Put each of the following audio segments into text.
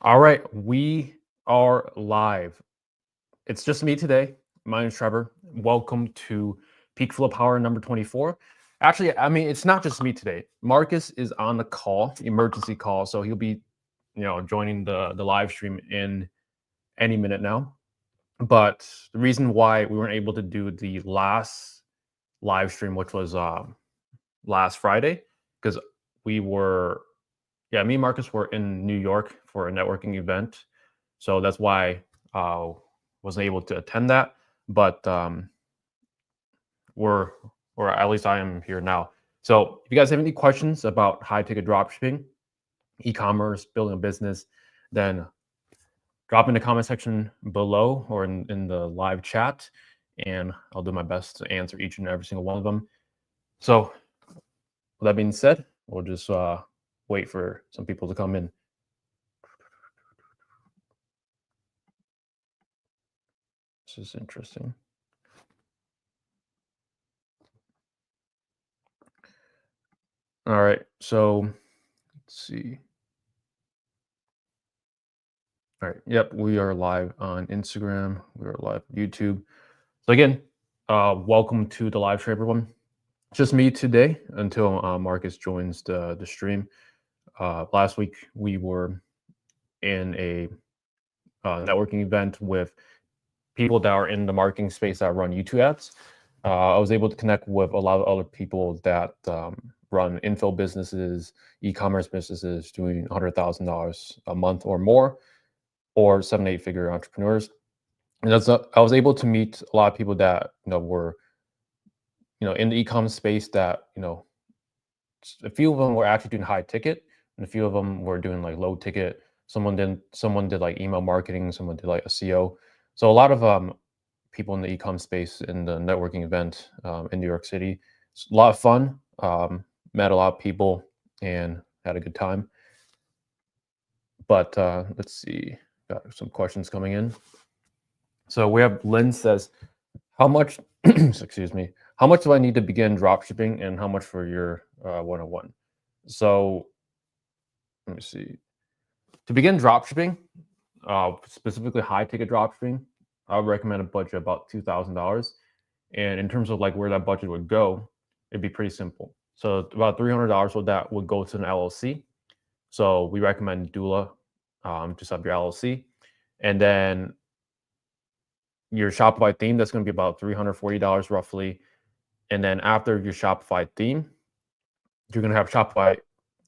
All right, we are live. It's just me today. My name is Trevor. Welcome to PeakFlow Power number 24. Actually, I mean, it's not just me today. Marcus is on the call, emergency call, so he'll be, joining the live stream in any minute now. But the reason why we weren't able to do the last live stream, which was last Friday, because we were, me and Marcus were in New York for a networking event. So that's why wasn't able to attend that. But or at least I am here now. So if you guys have any questions about high ticket dropshipping, e-commerce, building a business, then drop in the comment section below or in the live chat, and I'll do my best to answer each and every single one of them. So with that being said, we'll just wait for some people to come in. This is interesting. All right, so let's see. All right, yep, we are live on Instagram. We are live on YouTube. So again, welcome to the live stream, everyone. Just me today until Marcus joins the stream. Last week we were in a networking event with people that are in the marketing space that run YouTube ads. I was able to connect with a lot of other people that run info businesses, e-commerce businesses doing $100,000 a month or more, or 7-8 figure entrepreneurs. And I was able to meet a lot of people that were in the e-commerce space that a few of them were actually doing high ticket, and a few of them were doing like low ticket. Someone did like email marketing, someone did like SEO. So a lot of people in the e-commerce space in the networking event in New York City. It's a lot of fun. Met a lot of people and had a good time. But let's see, got some questions coming in. So we have Lynn says, how much, excuse me, how much do I need to begin dropshipping and how much for your 101? So let me see. To begin dropshipping, specifically high ticket dropshipping, I would recommend a budget about $2,000. And in terms of like where that budget would go, it'd be pretty simple. So about $300 of that would go to an LLC. So we recommend doula to set up your LLC. And then your Shopify theme, that's going to be about $340 roughly. And then after your Shopify theme, you're going to have Shopify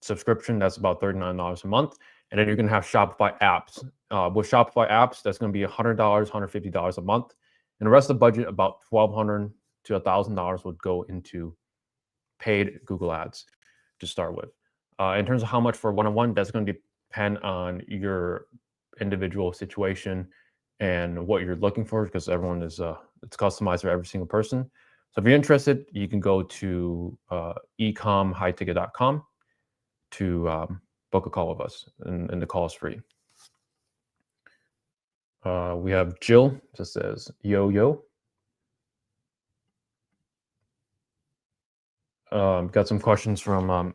subscription. That's about $39 a month. And then you're going to have Shopify apps. With Shopify apps, that's going to be $100, $150 a month. And the rest of the budget, about $1,200 to $1,000 would go into paid Google ads to start with. In terms of how much for one-on-one, that's going to depend on your individual situation and what you're looking for, because everyone is it's customized for every single person. So if you're interested, you can go to ecomhighticket.com to book a call with us, and the call is free. We have Jill that says, yo. Got some questions from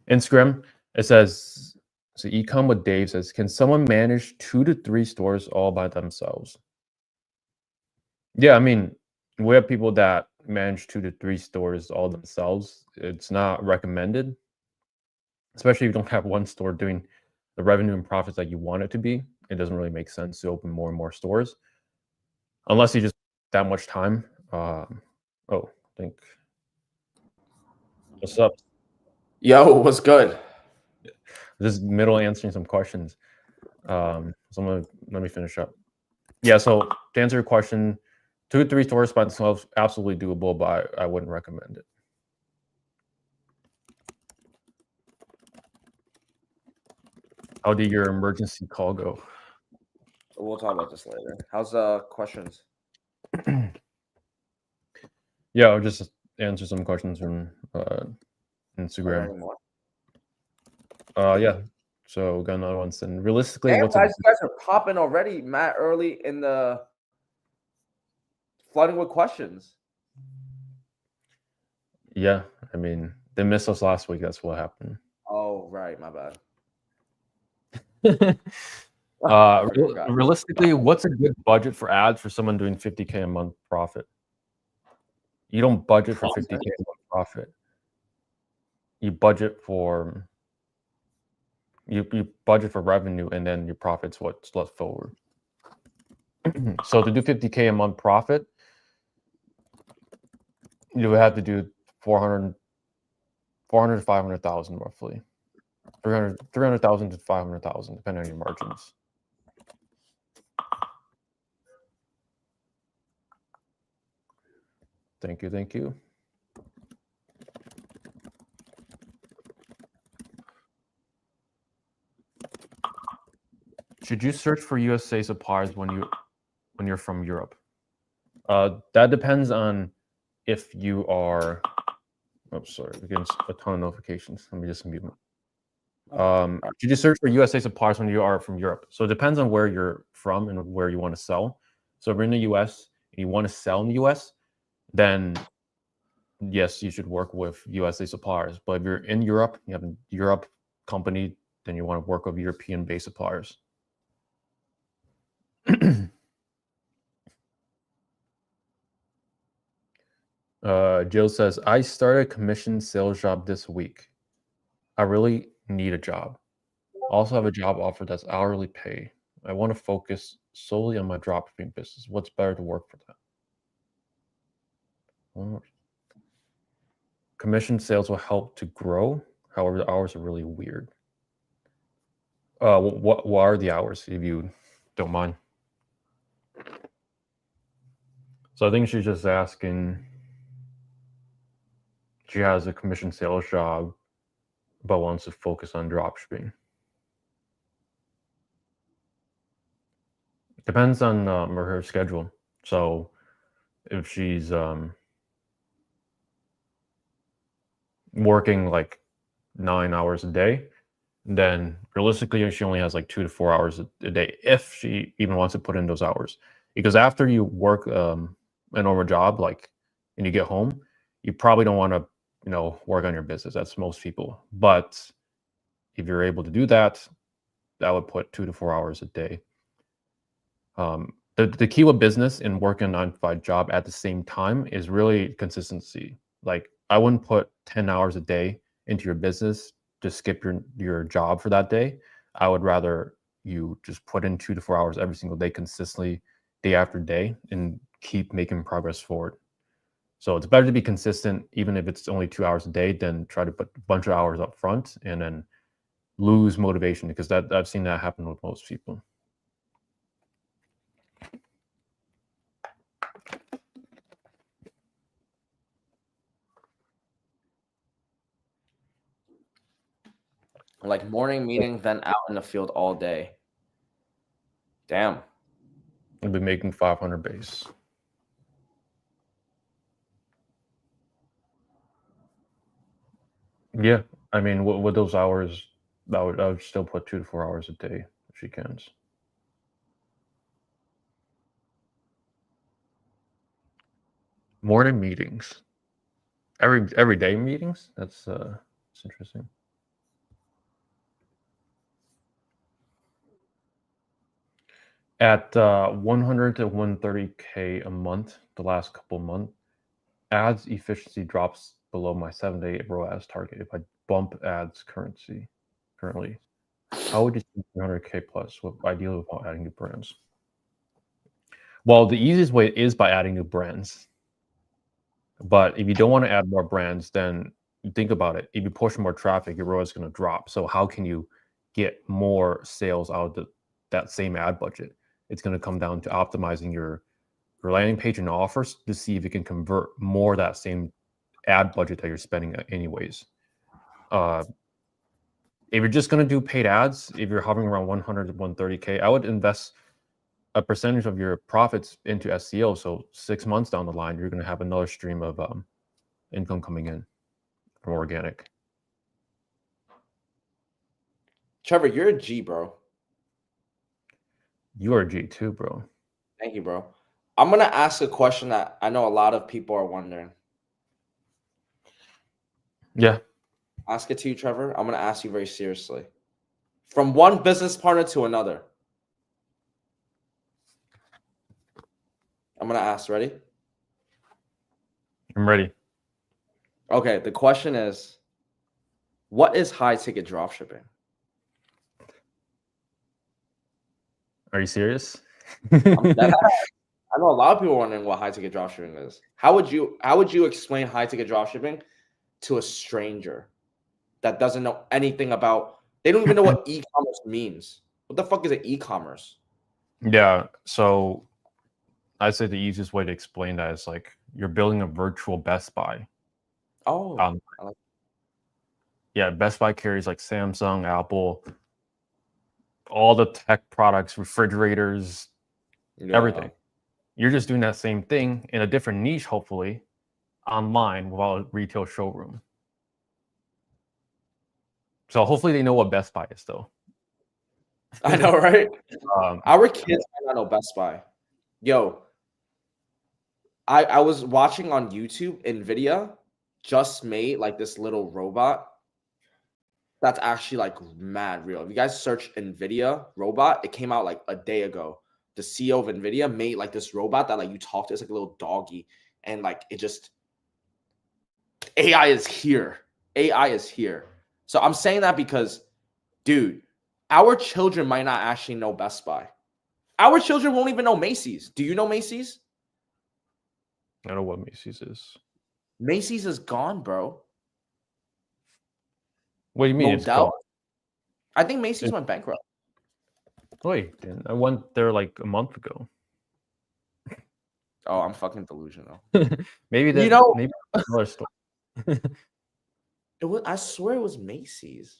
Instagram. It says, so Ecom with Dave says, can someone manage 2 to 3 stores all by themselves? Yeah, I mean, we have people that manage 2 to 3 stores all themselves. It's not recommended, especially if you don't have one store doing the revenue and profits that you want it to be. It doesn't really make sense to open more and more stores unless you just that much time. I think. What's up? Yo, what's good? This is middle answering some questions. So let me finish up. Yeah, so to answer your question, 2 to 3 stores by themselves, absolutely doable, but I wouldn't recommend it. How did your emergency call go? We'll talk about this later. How's questions? Yeah, I'll just answer some questions from Instagram. Yeah. So got another one. And realistically, Damn, what's guys, you guys are popping already, Matt, early in the flooding with questions. Yeah, I mean, they missed us last week. That's what happened. Oh, right, my bad. Realistically, what's a good budget for ads for someone doing 50K a month profit? You don't budget for 50K a month profit. You budget for you budget for revenue, and then your profit's what's left forward. So to do 50K a month profit, you would have to do 400 to 500,000 roughly. 300,000 to 500,000, depending on your margins. Thank you, thank you. Should you search for USA suppliers when you're from Europe? That depends on if you are. Oh, sorry, we're getting a ton of notifications. Let me just mute them. Should you search for USA suppliers when you are from Europe? So it depends on where you're from and where you want to sell. So if you're in the US and you want to sell in the US, then yes, you should work with USA suppliers. But if you're in Europe, you have a Europe company, then you want to work with European-based suppliers. Jill says, I started a commission sales job this week. I really need a job. I also have a job offer that's hourly pay. I want to focus solely on my dropshipping business. What's better to work for that? Well, commission sales will help to grow. However, the hours are really weird. What are the hours, if you don't mind? So I think she's just asking. She has a commission sales job, but wants to focus on dropshipping. Depends on her schedule. So if she's working like 9 hours a day, then realistically she only has like 2 to 4 hours a day, if she even wants to put in those hours. Because after you work a normal job, like, and you get home, you probably don't want to, work on your business. That's most people. But if you're able to do that, that would put 2 to 4 hours a day. The key with business and working a 9-to-5 job at the same time is really consistency. Like, I wouldn't put 10 hours a day into your business, just skip your job for that day. I would rather you just put in 2 to 4 hours every single day consistently, day after day, and keep making progress forward. So it's better to be consistent, even if it's only 2 hours a day, than try to put a bunch of hours up front and then lose motivation, because I've seen that happen with most people. Like morning meeting, then out in the field all day. Damn. I'll be making 500 base. Yeah, I mean, with those hours, I would still put 2 to 4 hours a day if she can. Morning meetings, every day meetings. That's interesting. At 100 to 130K a month, the last couple months, ads efficiency drops below my 7-day ROAS target. If I bump ads currently, how would you see 300K plus, ideally without adding new brands? Well, the easiest way is by adding new brands. But if you don't want to add more brands, then think about it. If you push more traffic, your ROAS is going to drop. So how can you get more sales out of that same ad budget? It's going to come down to optimizing your landing page and offers to see if you can convert more of that same ad budget that you're spending anyways. If you're just going to do paid ads, if you're hovering around 100 to 130K, I would invest a percentage of your profits into SEO. So 6 months down the line, you're going to have another stream of income coming in from organic. Trevor, you're a G, bro. You are a G too, bro. Thank you, bro. I'm going to ask a question that I know a lot of people are wondering. Yeah. Ask it to you, Trevor. I'm going to ask you very seriously. From one business partner to another. I'm gonna ask. Ready? I'm ready. Okay. The question is, what is high ticket dropshipping? Are you serious? I'm dead ass. I know a lot of people wondering what high ticket dropshipping is. How would you explain high ticket dropshipping to a stranger that doesn't know anything about? They don't even know what e-commerce means. What the fuck is an e-commerce? Yeah. So I'd say the easiest way to explain that is like you're building a virtual Best Buy. Oh, Um, I like yeah, Best Buy carries like Samsung, Apple, all the tech products, refrigerators, everything. You're just doing that same thing in a different niche, hopefully, online while a retail showroom. So hopefully they know what Best Buy is, though. I know, right? Um, Our kids might not know Best Buy. Yo, I was watching on YouTube, NVIDIA just made like this little robot that's actually like mad real. If you guys search NVIDIA robot, it came out like a day ago. The CEO of NVIDIA made like this robot that like you talk to, it's like a little doggy, and like it just AI is here. AI is here. So I'm saying that because, dude, our children might not actually know Best Buy. Our children won't even know Macy's. Do you know Macy's? I don't know what Macy's is. Macy's is gone, bro. What do you mean it's Model. gone? I think Macy's went bankrupt. Wait, I went there like a month ago. Oh, I'm fucking delusional. Maybe You know, maybe another store. it was. I swear it was Macy's.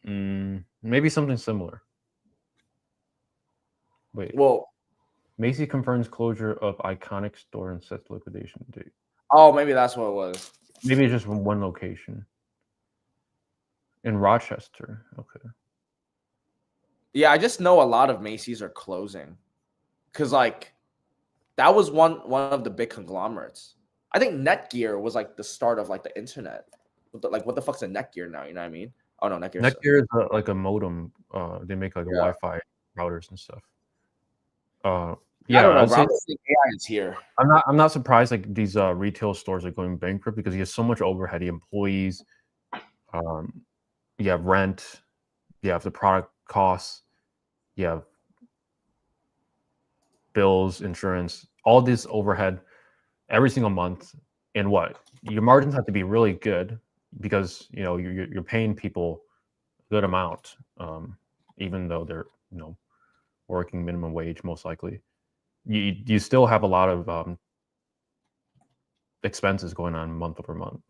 Maybe something similar. Wait, Well, Macy confirms closure of iconic store and sets liquidation date. oh, maybe that's what it was. Maybe it's just from one location. In Rochester. Okay. Yeah, I just know a lot of Macy's are closing, cause like that was one of the big conglomerates. I think Netgear was like the start of like the internet. What the fuck's a Netgear now? You know what I mean? Oh no, Netgear. Netgear is like a modem. They make like a Yeah. Wi-Fi routers and stuff. I Yeah, don't know, I'd bro. say I'm saying AI is here. I'm not surprised like these retail stores are going bankrupt because you have so much overhead, the employees, you have rent, you have the product costs, you have bills, insurance, all this overhead every single month. And what your margins have to be really good because you know you're paying people a good amount, even though they're working minimum wage most likely. You still have a lot of expenses going on month over month.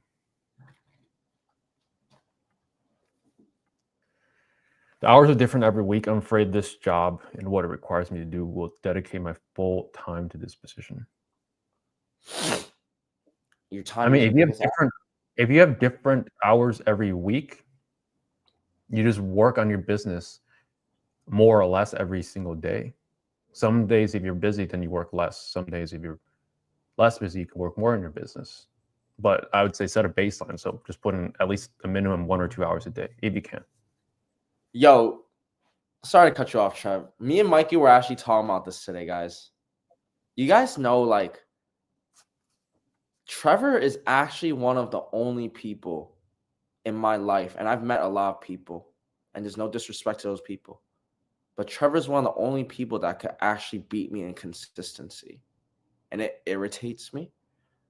The hours are different every week. I'm afraid this job and what it requires me to do will dedicate my full time to this position. Your I time mean, is if you have different hours every week, you just work on your business more or less every single day. Some days, if you're busy, then you work less. Some days, if you're less busy, you can work more in your business. But I would say set a baseline. So just put in at least a minimum 1 or 2 hours a day if you can. Yo, sorry to cut you off, Trev. Me and Mikey were actually talking about this today, guys. You guys know, like, Trevor is actually one of the only people in my life, and I've met a lot of people, and there's no disrespect to those people, but Trevor's one of the only people that could actually beat me in consistency, and it irritates me.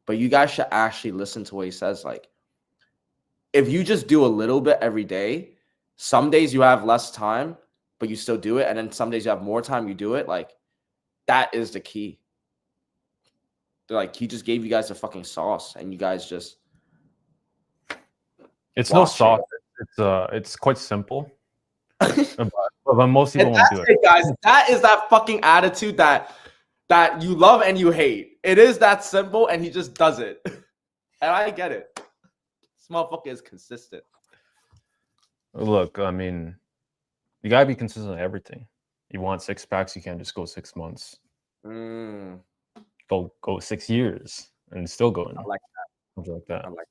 But you guys should actually listen to what he says. Like, if you just do a little bit every day, some days you have less time, but you still do it, and then some days you have more time, you do it. Like, that is the key. Like, he just gave you guys the fucking sauce, and you guys just It's no sauce. It's quite simple. But most people won't do it. Guys. That is that fucking attitude that you love and you hate. It is that simple, and he just does it. And I get it. This motherfucker is consistent. Look, I mean, you gotta be consistent in everything. You want 6 packs, you can't just go 6 months. Go 6 years and it's still going. I like Something like that. I like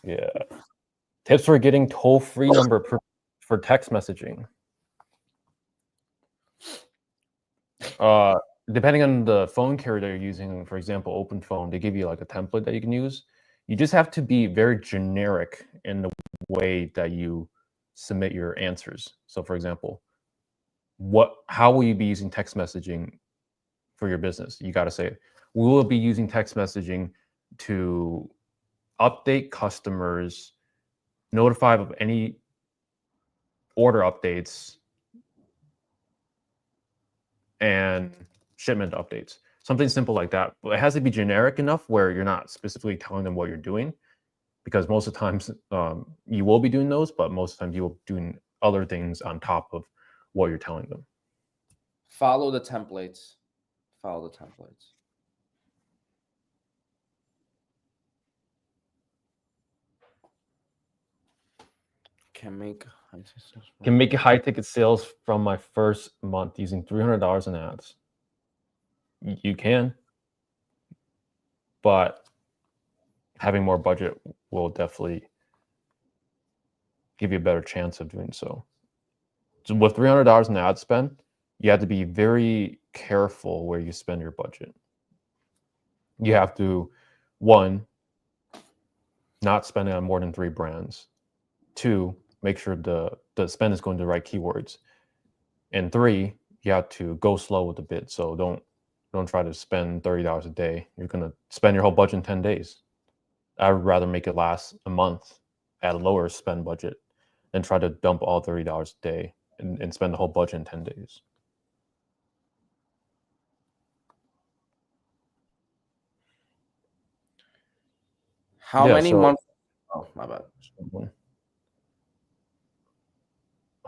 Yeah. Tips for getting toll-free number for text messaging. Depending on the phone carrier that you're using, for example, Open Phone, they give you like a template that you can use. You just have to be very generic in the way that you submit your answers. So, for example, how will you be using text messaging for your business? You got to say, we will be using text messaging to update customers, notify of any order updates, and shipment updates. Something simple like that. But it has to be generic enough where you're not specifically telling them what you're doing, because most of the times you will be doing those, but most of the time you will be doing other things on top of what you're telling them. Follow the templates. Follow the templates. Can make high ticket sales from my first month using $300 in ads. You can, but having more budget will definitely give you a better chance of doing so. So with $300 in ad spend, you have to be very careful where you spend your budget. You have to, one, not spend it on more than 3 brands. 2, make sure the spend is going to the right keywords. And 3, you have to go slow with the bid. So don't try to spend $30 a day. You're going to spend your whole budget in 10 days. I would rather make it last a month at a lower spend budget than try to dump all $30 a day and spend the whole budget in 10 days. How many months? Oh, my bad.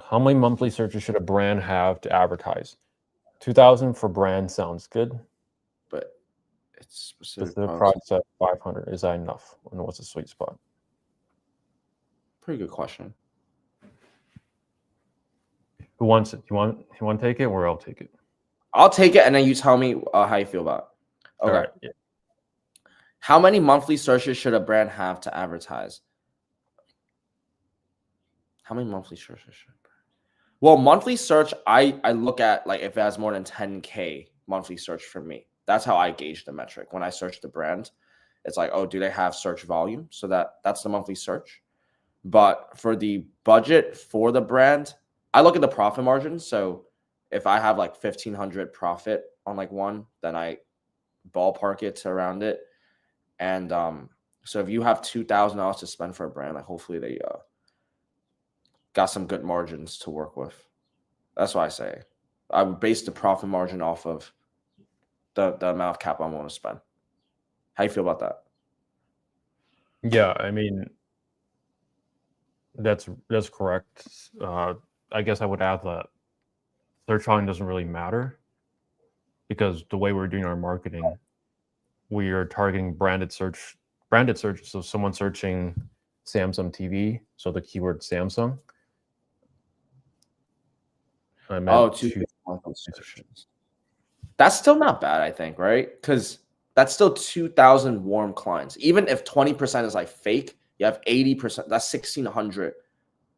How many monthly searches should a brand have to advertise? 2,000 for brand sounds good. But it's specific products at 500. Is that enough? And what's the sweet spot? Pretty good question. Who wants it? You want to take it, or I'll take it? I'll take it, and then you tell me how you feel about it. Okay. Right, yeah. How many monthly searches should a brand have to advertise? How many monthly searches should a brand? Well, monthly search, I look at like if it has more than 10K monthly search for me. That's how I gauge the metric. When I search the brand, it's like, oh, do they have search volume? So that's the monthly search. But for the budget for the brand, I look at the profit margin. So if I have like 1,500 profit on like one, then I ballpark it to around it. And so if you have $2,000 to spend for a brand, like hopefully they got some good margins to work with. That's why I say I would base the profit margin off of the amount of cap I'm going to spend. How you feel about that? Yeah, I mean, that's correct. I guess I would add that search volume doesn't really matter, because the way we're doing our marketing, we are targeting branded search. So someone searching Samsung TV, so the keyword Samsung. I meant two monthly searches. That's still not bad, I think, right? Because that's still 2,000 warm clients. Even if 20% is like fake, you have 80%. That's 1,600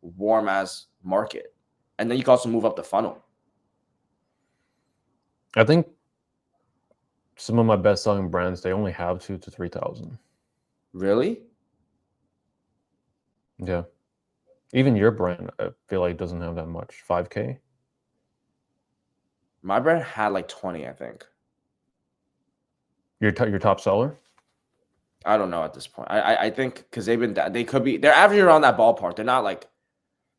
warm as market. And then you can also move up the funnel. I think some of my best selling brands, they only have 2,000 to 3,000. Really? Yeah. Even your brand, I feel like doesn't have that much. 5K. My brand had like 20, I think. Your top seller? I don't know at this point. I think because they're averaging around that ballpark. They're not like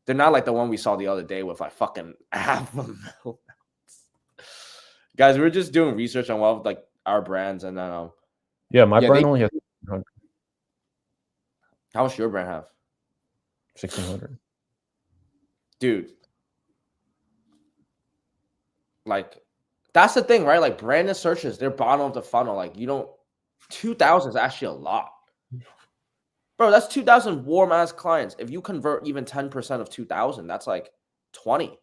the one we saw the other day with like fucking half a million. Guys, we're just doing research on what like our brands, and then yeah, my brand only has 1,600. How much your brand have? 1,600. Dude, like that's the thing, right? Like branded searches, they're bottom of the funnel. Like 2,000 is actually a lot. Bro, that's 2,000 warm ass clients. If you convert even 10% of 2,000, that's like 20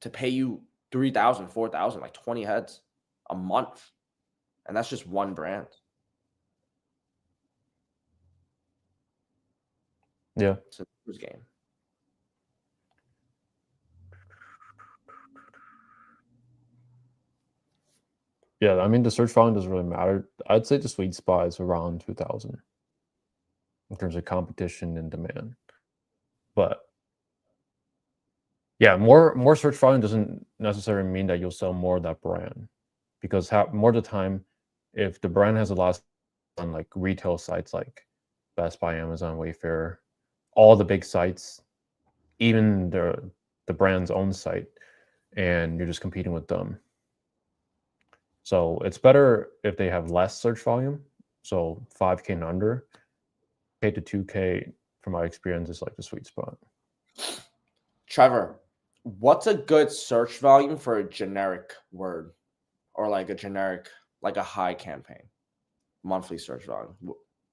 to pay you 3,000, 4,000, like 20 heads a month. And that's just one brand. Yeah. It's a numbers game. Yeah, I mean, the search volume doesn't really matter. I'd say the sweet spot is around 2,000 in terms of competition and demand. But yeah, more search volume doesn't necessarily mean that you'll sell more of that brand, because more of the time, if the brand has a lot on like retail sites like Best Buy, Amazon, Wayfair, all the big sites, even the brand's own site, and you're just competing with them. So it's better if they have less search volume. So 5K and under, K to 2K, from my experience, is like the sweet spot. Trevor, what's a good search volume for a generic word, or like a generic, like a high campaign, monthly search volume?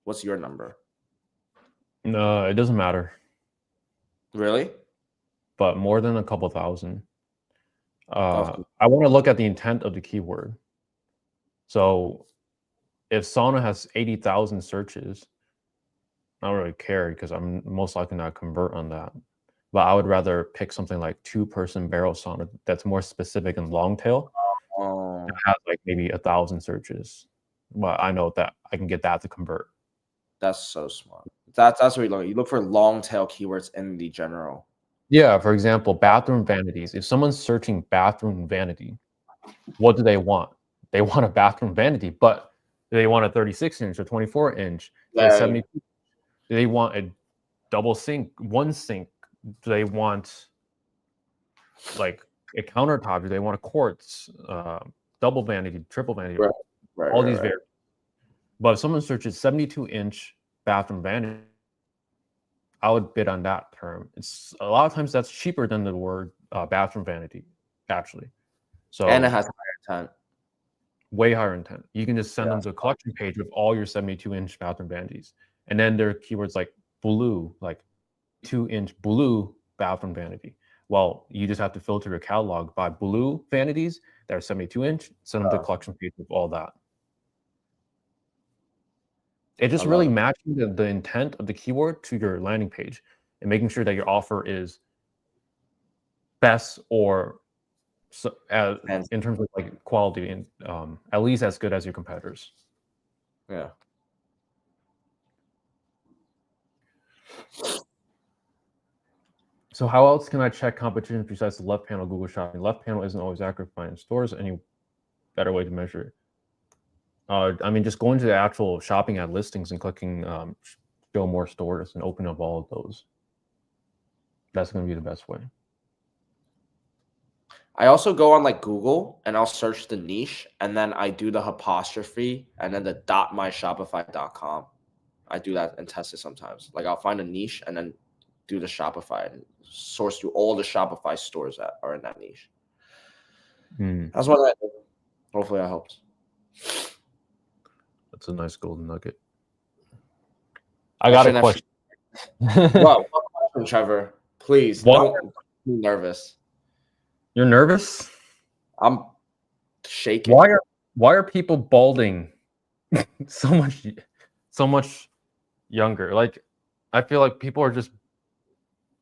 What's your number? No, it doesn't matter, Really? but more than a couple thousand. Of I want to look at the intent of the keyword. So if sauna has 80,000 searches, I don't really care because I'm most likely not convert on that. But I would rather pick something like 2-person barrel sauna that's more specific and long tail. Oh, It has like maybe 1,000 searches. But I know that I can get that to convert. that's so smart. That's what you look. You look for long tail keywords in the general. Yeah, for example, bathroom vanities. If someone's searching bathroom vanity, what do they want? They want a bathroom vanity, but do they want a 36-inch or 24-inch? Yeah. 72? Do they want a double sink, one sink? Do they want like a countertop? Do they want a quartz, double vanity, triple vanity? Right, All these vary. But if someone searches 72-inch bathroom vanity, I would bid on that term. It's a lot of times that's cheaper than the word bathroom vanity, actually. So And it has higher intent. way higher intent. You can just send them to a collection page with all your 72-inch bathroom vanities, and then there are keywords like blue, like 2-inch blue bathroom vanity. Well, you just have to filter your catalog by blue vanities that are 72-inch. Send them to a collection page with all that. It's just really matching the intent of the keyword to your landing page and making sure that your offer is best or in terms of like quality and at least as good as your competitors. Yeah. So how else can I check competition besides the left panel Google Shopping? Left panel isn't always accurate for finding stores. Any better way to measure it? I mean, just going to the actual shopping ad listings and clicking show more stores and open up all of those. That's going to be the best way. I also go on like Google and I'll search the niche, and then I do the apostrophe and then the .myshopify.com. I do that and test it sometimes. Like I'll find a niche and then do the Shopify and source through all the Shopify stores that are in that niche. That's what I do. Hopefully that helps. That's a nice golden nugget. I got a question. What question, Trevor? Please don't be nervous. You're nervous? I'm shaking. Why are people balding so much younger? Like, I feel like people are just.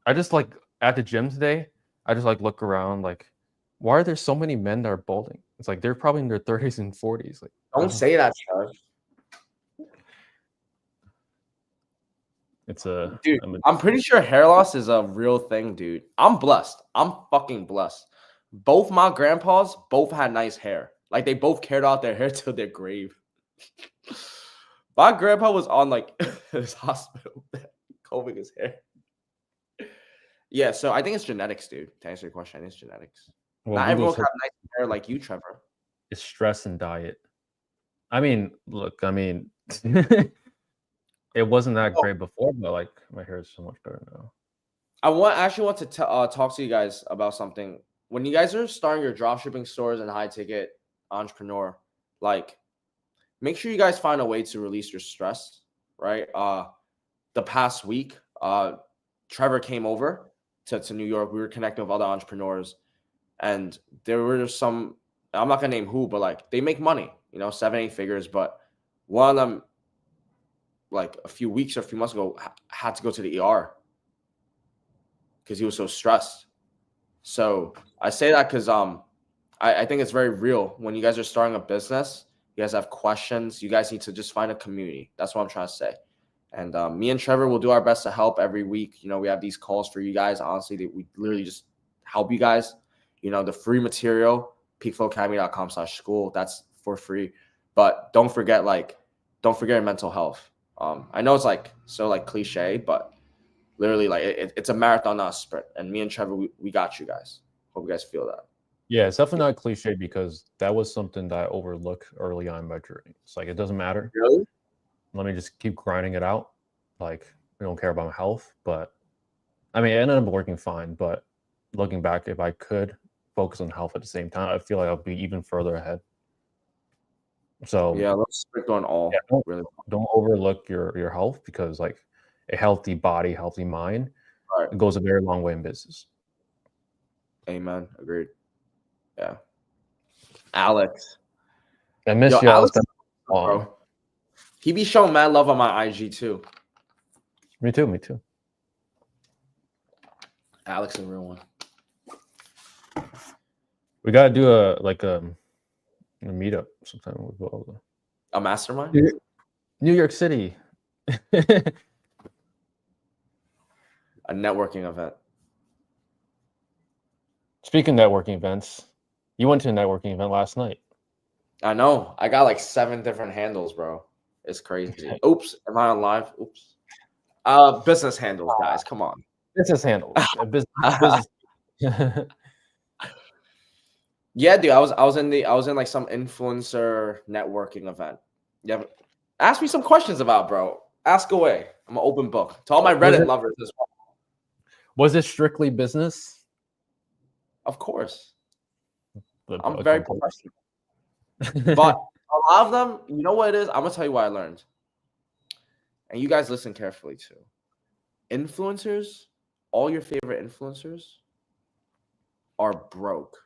I just like at the gym today. I just like look around. Like, why are there so many men that are balding? It's like they're probably in their 30s and 40s. Like, don't say that, Trevor. It's a dude. I'm pretty sure hair loss is a real thing, dude. I'm blessed. I'm fucking blessed. Both my grandpas both had nice hair. Like they both cared about their hair till their grave. My grandpa was on like his hospital combing his hair. Yeah, so I think it's genetics, dude. To answer your question, I think it's genetics. Well, not everyone can have nice hair like you, Trevor. It's stress and diet. I mean, look, I mean, it wasn't that great before, but like my hair is so much better now. I actually want to talk to you guys about something. When you guys are starting your dropshipping stores and high ticket entrepreneur, like make sure you guys find a way to release your stress, right? The past week, Trevor came over to New York. We were connecting with other entrepreneurs, and there were some, I'm not gonna name who, but like they make money, 7-8 figures. But one of them like a few weeks or a few months ago had to go to the ER because he was so stressed. So I say that because I think it's very real. When you guys are starting a business, you guys have questions, you guys need to just find a community. That's what I'm trying to say. And me and Trevor will do our best to help every week. You know, we have these calls for you guys. Honestly, we literally just help you guys. You know, the free material, peakflowacademy.com/school, that's for free. But don't forget your mental health. I know it's like so like cliche, but literally like it's a marathon, not a sprint. And me and Trevor, we got you guys. Hope you guys feel that. Yeah, it's definitely not cliche because that was something that I overlooked early on in my journey. It's like, it doesn't matter. Really? Let me just keep grinding it out. Like, we don't care about my health, but I mean, it ended up working fine. But looking back, if I could focus on health at the same time, I feel like I'll be even further ahead. So yeah, let's stick on all. Yeah, Really, don't overlook your health, because like a healthy body, healthy mind, all right. it goes a very long way in business. Amen. Agreed. Yeah. Alex. I miss Yo, y'all. Alex, It's been long. bro. He be showing mad love on my IG too. Me too. Me too. Alex, a real one. We gotta do a meetup sometime with all the A mastermind? New York City. A networking event. Speaking of networking events, you went to a networking event last night. I know. I got like 7 different handles, bro. It's crazy. Oops. Am I on live? Oops. Business handles, guys. Come on. Business handles. Business. Yeah, dude. I was in like some influencer networking event. Yeah. Ask me some questions about, bro. Ask away. I'm an open book. To all my Reddit lovers as well. Was it strictly business? Of course. But I'm very professional. But a lot of them, you know what it is? I'm gonna tell you what I learned. And you guys listen carefully too. Influencers, all your favorite influencers are broke.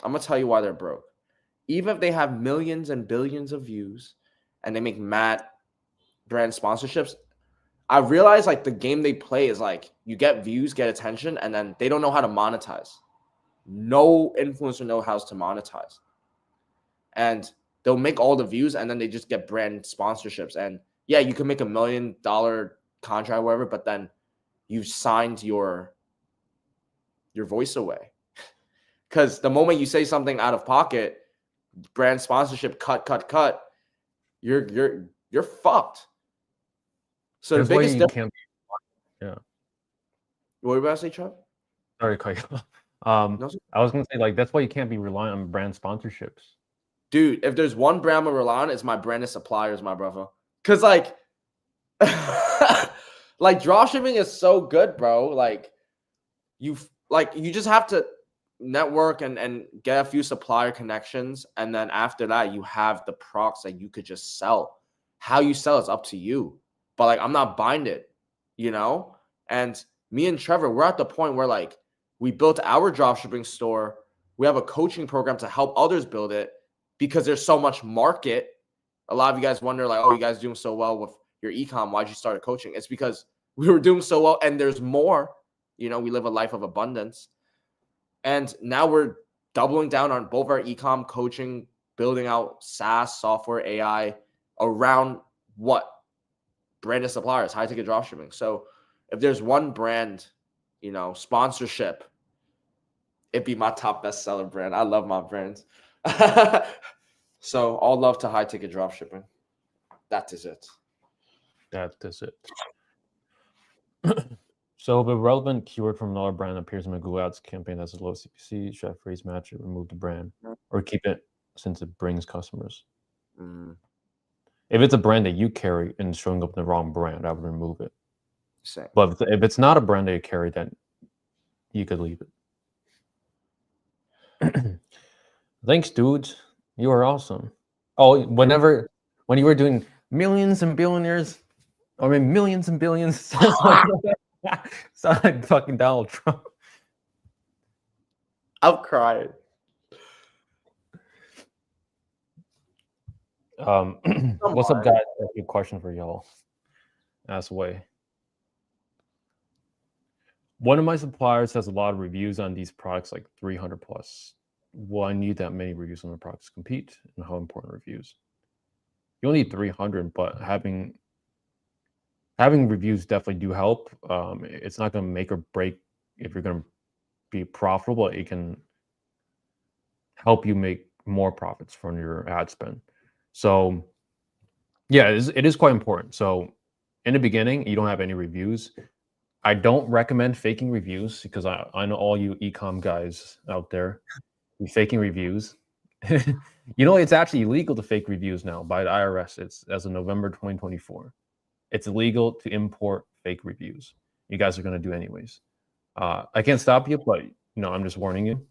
I'm gonna tell you why they're broke. Even if they have millions and billions of views and they make mad brand sponsorships, I realize like the game they play is like you get views, get attention, and then they don't know how to monetize. No influencer knows how to monetize. And they'll make all the views and then they just get brand sponsorships. And yeah, you can make $1 million contract or whatever, but then you've signed your voice away. Because the moment you say something out of pocket, brand sponsorship cut, you're fucked. So That's the biggest why you can't. Yeah. What were you about to say, Trev? Sorry, cut you off. No, I was gonna say, like, that's why you can't be reliant on brand sponsorships. dude, if there's one brand I'm rely on, it's my branded suppliers, my brother. Cause like, like dropshipping is so good, bro. Like, you just have to network and get a few supplier connections, and then after that, you have the products that you could just sell. How you sell is up to you. But like, I'm not binded, you know. And me and Trevor, we're at the point where like we built our dropshipping store. We have a coaching program to help others build it because there's so much market. A lot of you guys wonder like, oh, you guys doing so well with your ecom. Why'd you start a coaching? It's because we were doing so well and there's more. You know, we live a life of abundance. And now we're doubling down on both our ecom coaching, building out SaaS, software, AI around what? Branded suppliers, high ticket dropshipping. So if there's one brand, you know, sponsorship, it'd be my top bestseller brand. I love my brands. So all love to high ticket dropshipping. That is it. That is it. So if a relevant keyword from another brand appears in a Google Ads campaign that's a low CPC, should I phrase match it, remove the brand, or keep it since it brings customers? If it's a brand that you carry and showing up in the wrong brand, I would remove it. Same. But if it's not a brand that you carry, then you could leave it. Thanks, dudes. You are awesome. Oh, when you were doing millions and billionaires, I mean millions and billions, sound like fucking Donald Trump. I'm crying. What's up, guys? I have a question for y'all. Ask away. One of my suppliers has a lot of reviews on these products, like 300 plus. Will I need that many reviews on the products to compete? And how important reviews? You'll need 300, but having reviews definitely do help. It's not going to make or break if you're going to be profitable. It can help you make more profits from your ad spend. So yeah, it is quite important. So in the beginning, you don't have any reviews. I don't recommend faking reviews because I know all you e-com guys out there, you faking reviews. You know, it's actually illegal to fake reviews now by the IRS. It's as of November 2024. It's illegal to import fake reviews. You guys are going to do anyways. I can't stop you, but I'm just warning you.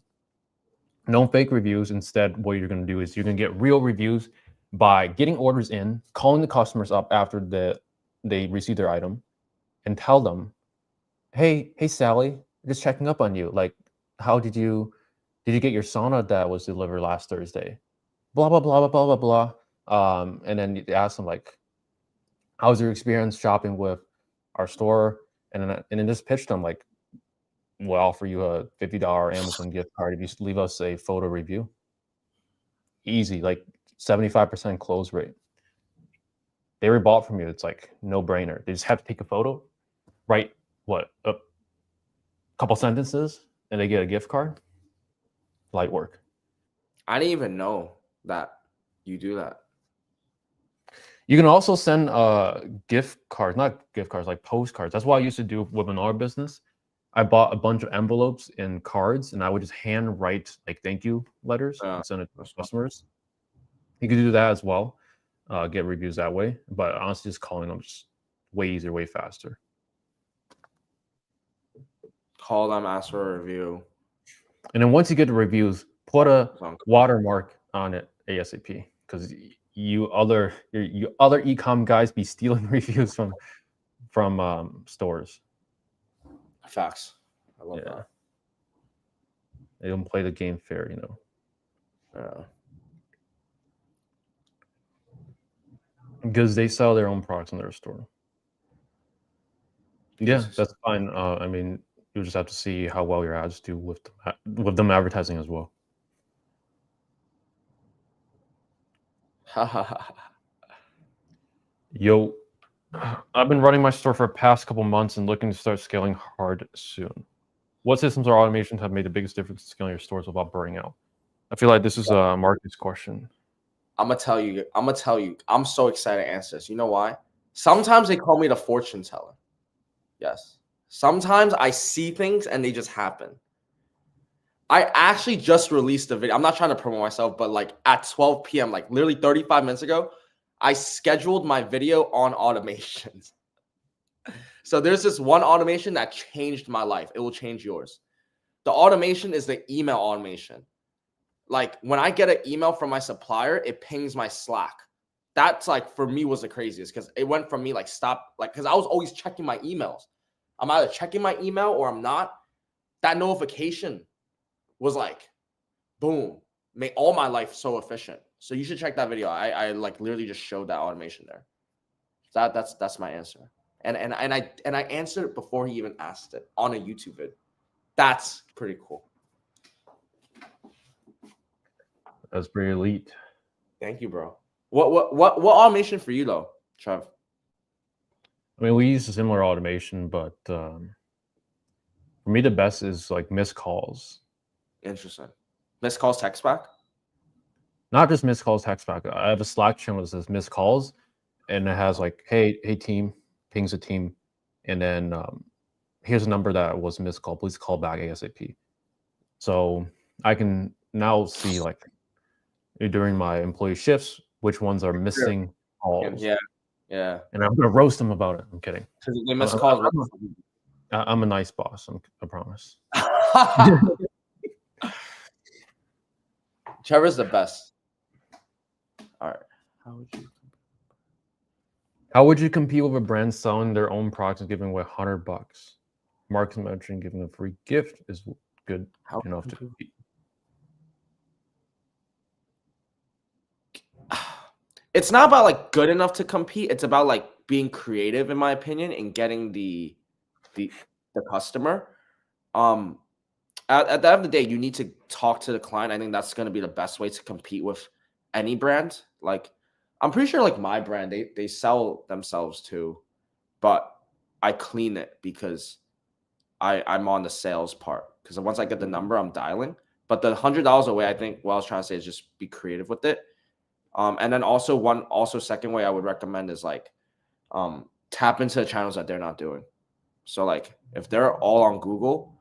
No fake reviews. Instead, what you're going to do is you're going to get real reviews by getting orders in, calling the customers up after they receive their item, and tell them, hey Sally, just checking up on you. Like, how did you get your sauna that was delivered last Thursday? Blah blah blah blah blah blah blah. And then you ask them like, how's your experience shopping with our store? And then just pitch them like, we'll offer you a $50 Amazon gift card if you leave us a photo review. Easy, like 75% close rate. They already bought from you. It's like no brainer. They just have to take a photo, write a couple sentences, and they get a gift card. Light work. I didn't even know that you do that. You can also send gift cards, not gift cards, like postcards. That's what I used to do with our business. I bought a bunch of envelopes and cards, and I would just hand write like thank you letters and send it to customers. You could do that as well, get reviews that way. But honestly, just calling them just way easier, way faster. Call them, ask for a review. And then once you get the reviews, put a watermark on it ASAP, because you other e-com guys be stealing reviews from stores. Facts. I love that. They don't play the game fair, Yeah. Because they sell their own products in their store. Yeah, that's fine. I mean, you just have to see how well your ads do with them advertising as well. Yo, I've been running my store for the past couple months and looking to start scaling hard soon. What systems or automations have made the biggest difference in scaling your stores without burning out? I feel like this is a Marcus question. I'm gonna tell you. I'm so excited to answer this. You know why? Sometimes they call me the fortune teller. Yes. Sometimes I see things and they just happen. I actually just released a video. I'm not trying to promote myself, but like at 12 p.m., like literally 35 minutes ago, I scheduled my video on automations. So there's this one automation that changed my life. It will change yours. The automation is the email automation. Like when I get an email from my supplier, it pings my Slack. That's like for me was the craziest because it went from me like because I was always checking my emails. I'm either checking my email or I'm not. That notification was like, boom, made all my life so efficient. So you should check that video. I like literally just showed that automation there. That's my answer. And I answered it before he even asked it on a YouTube vid. That's pretty cool. That's pretty elite. Thank you, bro. What automation for you though, Trev? I mean, we use a similar automation, but for me, the best is like missed calls. Interesting. Missed calls, text back? Not just missed calls, text back. I have a Slack channel that says missed calls, and it has like, hey team, pings a team, and then here's a number that was missed call. Please call back ASAP. So I can now see like during my employee shifts which ones are missing calls. Yeah. And I'm gonna roast them about it. I'm kidding. They missed calls. I'm a nice boss. I promise. Trevor's the best. All right. How would you compete with a brand selling their own products and giving away $100? Marcus mentioned giving a free gift is good enough to compete. it's not about like good enough to compete. It's about like being creative, in my opinion, and getting the customer. At the end of the day, you need to talk to the client. I think that's going to be the best way to compete with any brand. Like, I'm pretty sure like my brand, they sell themselves too, but I clean it because I'm on the sales part. Because once I get the number, I'm dialing. But the $100 away, I think what I was trying to say is just be creative with it. And then also second way I would recommend is like tap into the channels that they're not doing. So like if they're all on Google,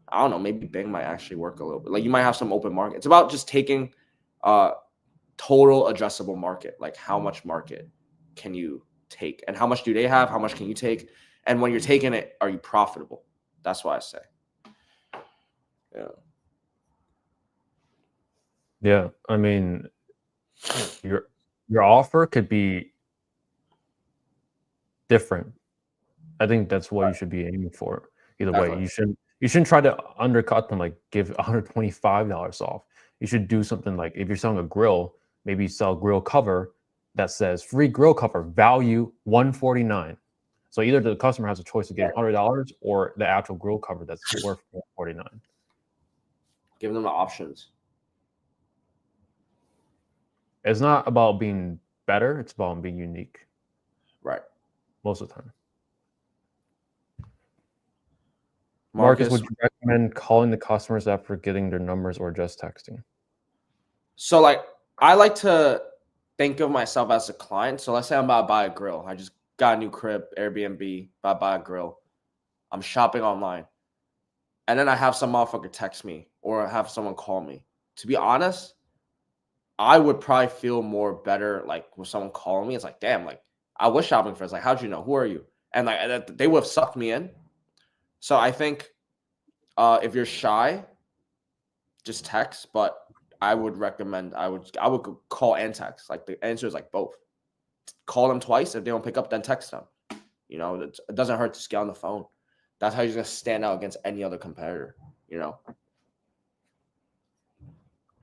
I don't know, maybe Bing might actually work a little bit. Like you might have some open market. It's about just taking total addressable market. Like how much market can you take and how much do they have? How much can you take? And when you're taking it, are you profitable? That's what I say. Yeah. Yeah. I mean, your offer could be different. I think that's what you should be aiming for. Either way, you shouldn't try to undercut them, like give $125 off. You should do something like if you're selling a grill, maybe sell a grill cover that says free grill cover, value $149. So either the customer has a choice to get $100 or the actual grill cover that's worth $149. Give them the options. It's not about being better, it's about being unique. Right. Most of the time. Marcus, would you recommend calling the customers after getting their numbers or just texting? So like I like to think of myself as a client. So let's say I'm about to buy a grill. I just got a new crib, Airbnb, about to buy a grill. I'm shopping online. And then I have some motherfucker text me or have someone call me. To be honest, I would probably feel more better like with someone calling me. It's like, damn, like I was shopping for. It's like, how'd you know? Who are you? And like they would have sucked me in. So I think if you're shy, just text. But I would recommend I would call and text. Like the answer is like both. Call them twice. If they don't pick up, then text them. You know, it doesn't hurt to get on the phone. That's how you're gonna stand out against any other competitor. You know.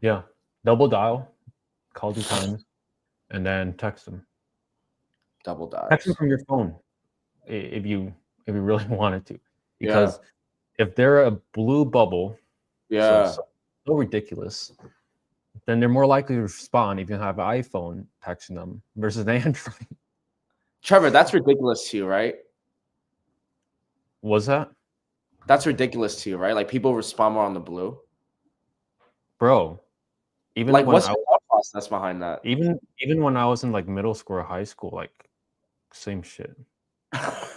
Yeah, double dial, call 2 times, and then text them. Double dial. Text them from your phone if you really wanted to, because if they're a blue bubble, so ridiculous, then they're more likely to respond if you have an iPhone texting them versus an Android. Trevor, that's ridiculous to you, right? Was that? That's ridiculous to you, right? Like people respond more on the blue. Bro, even like when what's the thought process behind that? Even when I was in like middle school or high school, like same shit. What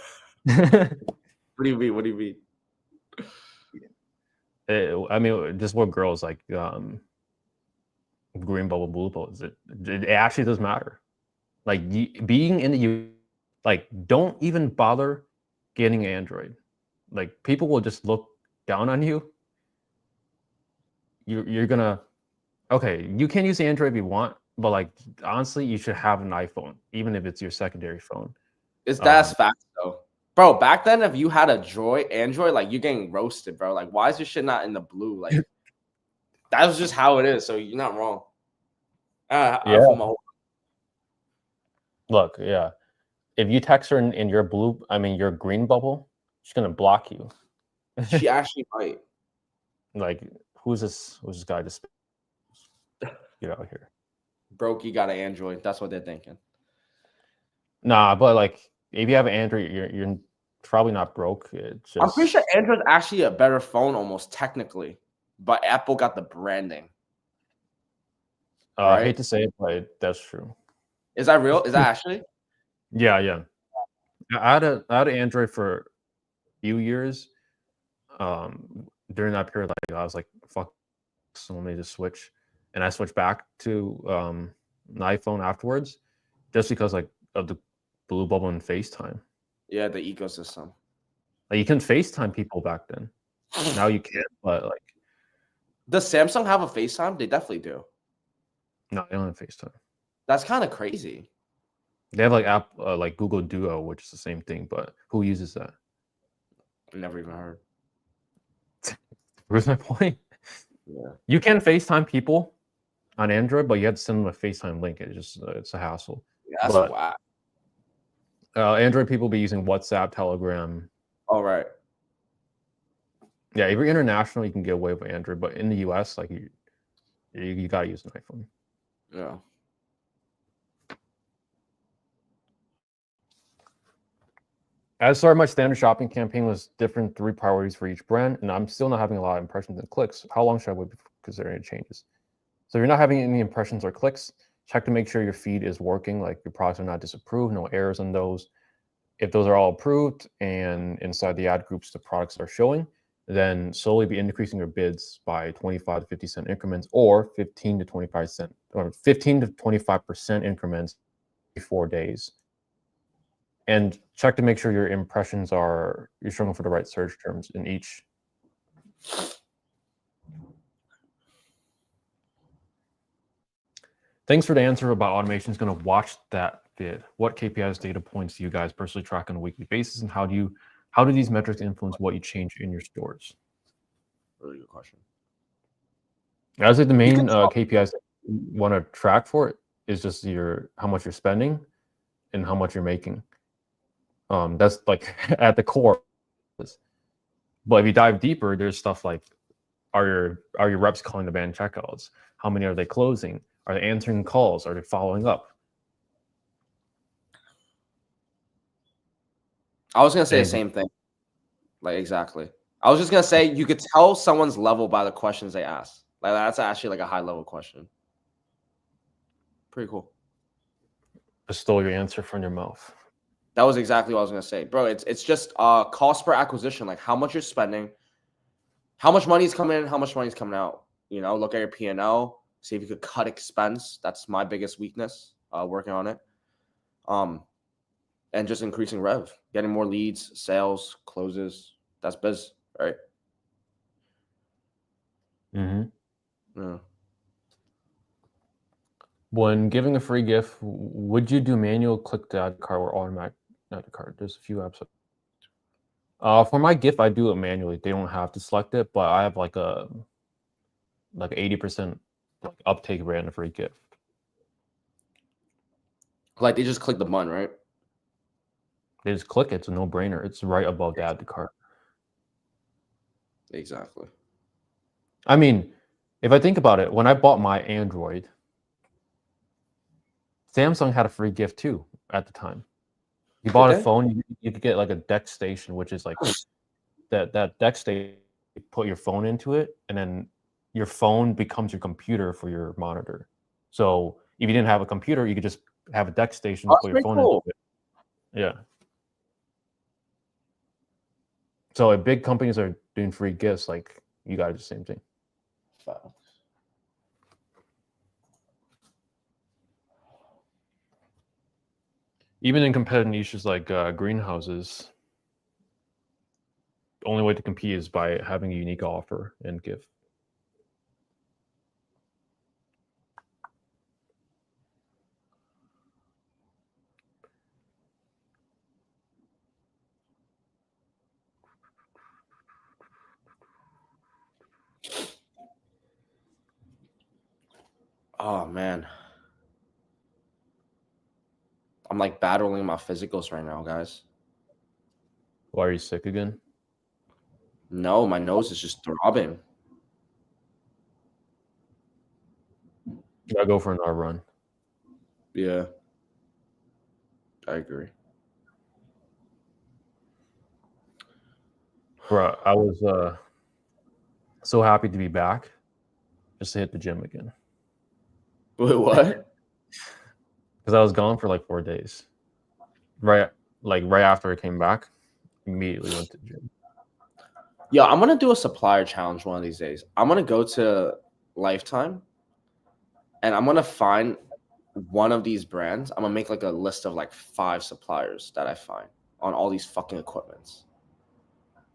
do you mean? What do you mean? I mean, just what girls like green bubble, blue bubble. It actually does matter. Like being in the like, don't even bother getting Android. Like people will just look down on you. You're gonna okay. You can use Android if you want, but like honestly, you should have an iPhone, even if it's your secondary phone. That's fact though. Bro, back then, if you had a Android, like you're getting roasted, bro. Like, why is your shit not in the blue? Like, that was just how it is. So you're not wrong. Look, yeah. If you text her in your your green bubble, she's gonna block you. She actually might. Like, who's this guy? Just get out of here. Brokey got an Android. That's what they're thinking. Nah, but like, if you have an Android, you're probably not broke. I'm pretty sure Android's actually a better phone, almost technically, but Apple got the branding. Right? I hate to say it, but that's true. Is that real? Is that actually? Yeah. I had an Android for a few years. During that period, like I was like, "Fuck," so let me just switch, and I switched back to an iPhone afterwards, just because like of the blue bubble and FaceTime. Yeah, the ecosystem. Like you can FaceTime people back then. Now you can't, but like, does Samsung have a FaceTime? They definitely do. No, they don't have FaceTime. That's kind of crazy. They have like like Google Duo, which is the same thing, but who uses that? I've never even heard. Where's my point? Yeah. You can FaceTime people, on Android, but you had to send them a FaceTime link. It's a hassle. Yeah, that's But whack. Android people be using WhatsApp, Telegram. All right. Yeah, if you're international, you can get away with Android, but in the US, like you gotta use an iPhone. Yeah. As far as my standard shopping campaign was different 3 priorities for each brand, and I'm still not having a lot of impressions and clicks. How long should I wait before considering changes? So if you're not having any impressions or clicks, check to make sure your feed is working, like your products are not disapproved, no errors on those. If those are all approved and inside the ad groups the products are showing, then slowly be increasing your bids by 25 to 50 cent increments or 15 to 25% increments every 4 days. And check to make sure your impressions you're showing for the right search terms in each. Thanks for the answer about automation is going to watch that vid. What KPIs, data points do you guys personally track on a weekly basis, and how do these metrics influence what you change in your stores? Really good question. I would say the main KPIs that you want to track for it is just how much you're spending and how much you're making. That's like at the core. But if you dive deeper, there's stuff like are your reps calling the band checkouts? How many are they closing? Are they answering calls? Are they following up? I was gonna say the same thing. Like exactly. I was just gonna say you could tell someone's level by the questions they ask. Like that's actually like a high level question. Pretty cool. I stole your answer from your mouth. That was exactly what I was gonna say, bro. It's just cost per acquisition, like how much you're spending, how much money is coming in, how much money is coming out. You know, look at your P&L, see if you could cut expense. That's my biggest weakness. Working on it. And just increasing rev, getting more leads, sales, closes. That's biz, right? Mm-hmm. Yeah. When giving a free gift, would you do manual click to add card or automatic add to card? There's a few apps. For my gift, I do it manually. They don't have to select it, but I have like 80% like uptake rate on a free gift. Like they just click the button, right? They just click it. It's a no-brainer. It's right above the add to cart. Exactly. I mean, if I think about it, when I bought my Android, Samsung had a free gift too at the time. You bought a phone, you could get like a deck station, which is like that deck station, you put your phone into it, and then your phone becomes your computer for your monitor. So if you didn't have a computer, you could just have a deck station, put your phone into it. Yeah. So if big companies are doing free gifts, like you gotta do the same thing. Even in competitive niches like greenhouses, the only way to compete is by having a unique offer and gift. Oh man. I'm like battling my physicals right now, guys. Why are you sick again? No, my nose is just throbbing. Gotta go for another run. Yeah. I agree. Bro, I was so happy to be back just to hit the gym again. Wait, what? Because I was gone for like 4 days. Right after I came back, immediately went to the gym. Yeah, I'm gonna do a supplier challenge one of these days. I'm gonna go to Lifetime and I'm gonna find one of these brands. I'm gonna make like a list of like 5 suppliers that I find on all these fucking equipments.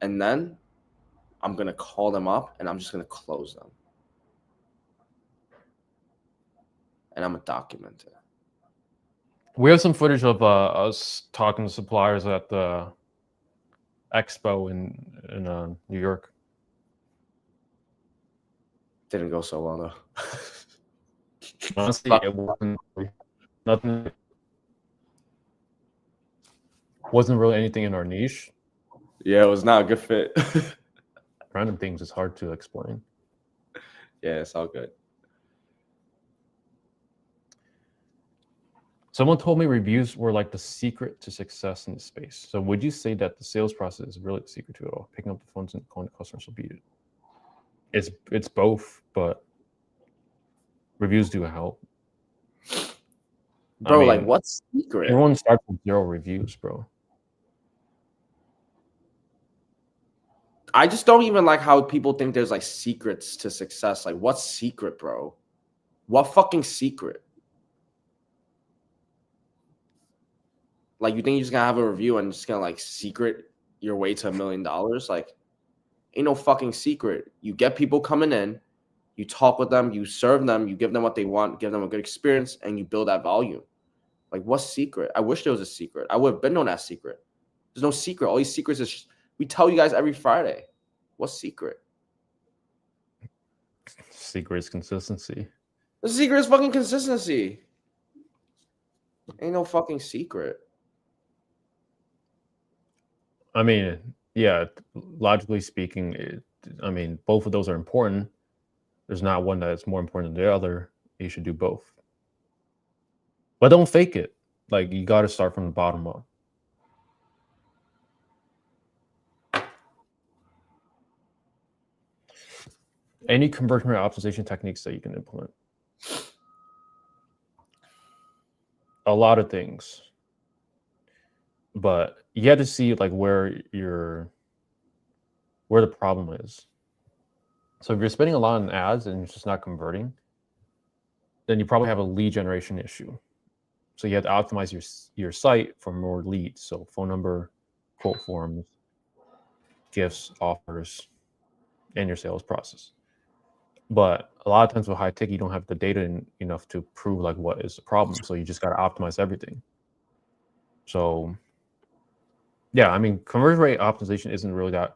And then I'm gonna call them up and I'm just gonna close them. And I'm gonna document it. We have some footage of us talking to suppliers at the expo in New York. Didn't go so well though. Honestly, Fuck. it wasn't nothing. Wasn't really anything in our niche. Yeah, it was not a good fit. Random things is hard to explain. Yeah, it's all good. Someone told me reviews were like the secret to success in the space. So would you say that the sales process is really the secret to it all? Picking up the phones and calling the customers will beat it. It's both, but reviews do help. Bro, I like mean, what's secret? everyone starts with 0 reviews, bro. I just don't even like how people think there's like secrets to success. Like, what's secret, bro? What fucking secret? Like, you think you're just gonna have a review and just gonna like secret your way to $1 million? Like, ain't no fucking secret. You get people coming in, you talk with them, you serve them, you give them what they want, give them a good experience, and you build that volume. Like, what's secret? I wish there was a secret. I would have been known that secret. There's no secret. All these secrets is we tell you guys every Friday. What's secret? Secret is consistency. The secret is fucking consistency. Ain't no fucking secret. I mean, yeah, logically speaking, I mean, both of those are important. There's not one that's more important than the other. You should do both. But don't fake it. Like, you got to start from the bottom up. Any conversion rate optimization techniques that you can implement? A lot of things. But you have to see like where the problem is. So if you're spending a lot on ads and it's just not converting, then you probably have a lead generation issue. So you have to optimize your site for more leads. So phone number, quote forms, gifts, offers, and your sales process. But a lot of times with high ticket, you don't have the data enough to prove like what is the problem. So you just got to optimize everything. So yeah, I mean, conversion rate optimization isn't really that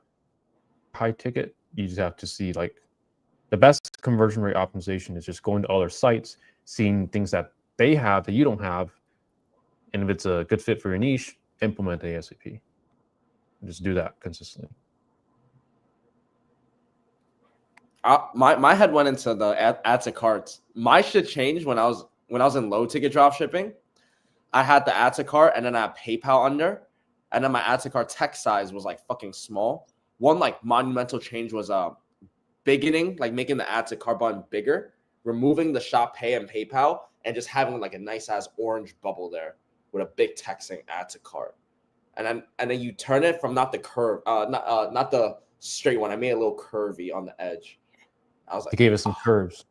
high ticket. You just have to see like the best conversion rate optimization is just going to other sites, seeing things that they have that you don't have. And if it's a good fit for your niche, implement the ASAP. Just do that consistently. My head went into the add to carts. My shit changed when I was in low ticket drop shipping. I had the add to cart and then I had PayPal under, and then my add to cart text size was like fucking small. One like monumental change was bigoting, like making the add to cart button bigger, removing the shop pay and PayPal, and just having like a nice ass orange bubble there with a big text saying add to cart. And then you turn it from not the curve, not the straight one. I made a little curvy on the edge. I was like, They gave us some curves.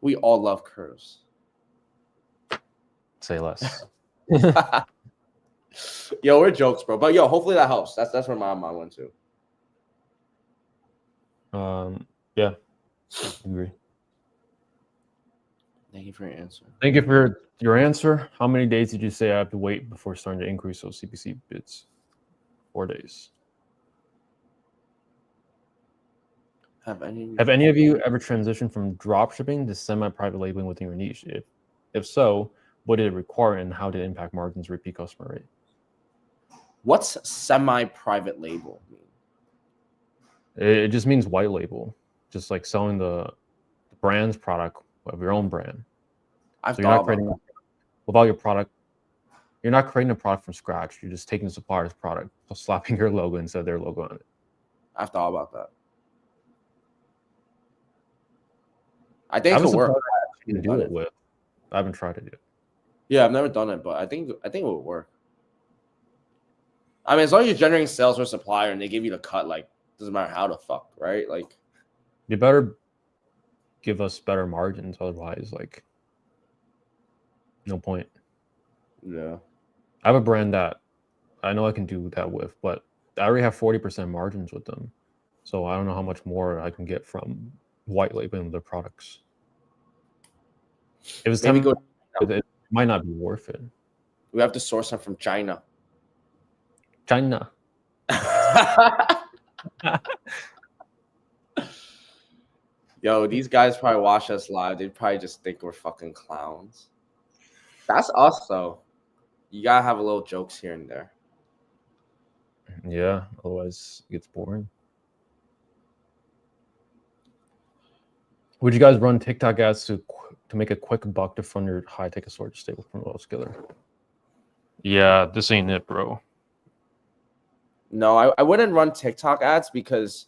we all love curves. Say less. Yo, we're jokes, bro. But yo, hopefully that helps. That's where my mind went to. Yeah, I agree. Thank you for your answer. Thank you for your answer. How many days did you say I have to wait before starting to increase those CPC bids? 4 days. Have any of you ever transitioned from dropshipping to semi-private labeling within your niche? If so, what did it require and how did it impact margins, repeat customer rate? What's semi-private label mean? It just means white label, just like selling the brand's product of your own brand. I've So you're not thought about creating that. without your product. You're not creating a product from scratch. You're just taking the supplier's product, slapping your logo instead of their logo on it. I've thought about that. I I think it was could work. surprised you can do it with. I haven't tried it yet. Yeah, I've never done it, but I think it would work. I mean, as long as you're generating sales for a supplier and they give you the cut, like doesn't matter how the fuck, right? Like You better give us better margins, otherwise, like, no point. yeah. I have a brand that I know I can do that with, but I already have 40% margins with them. So I don't know how much more I can get from white labeling their products. If it's Maybe 10, go. it might not be worth it. We have to source them from China. China. Yo, these guys probably watch us live. They probably just think we're fucking clowns. That's us though. You gotta have a little jokes here and there. Yeah, otherwise it gets boring. Would you guys run TikTok ads to make a quick buck to fund your high ticket storage stable from altogether? Yeah, this ain't it, bro. No, I wouldn't run TikTok ads because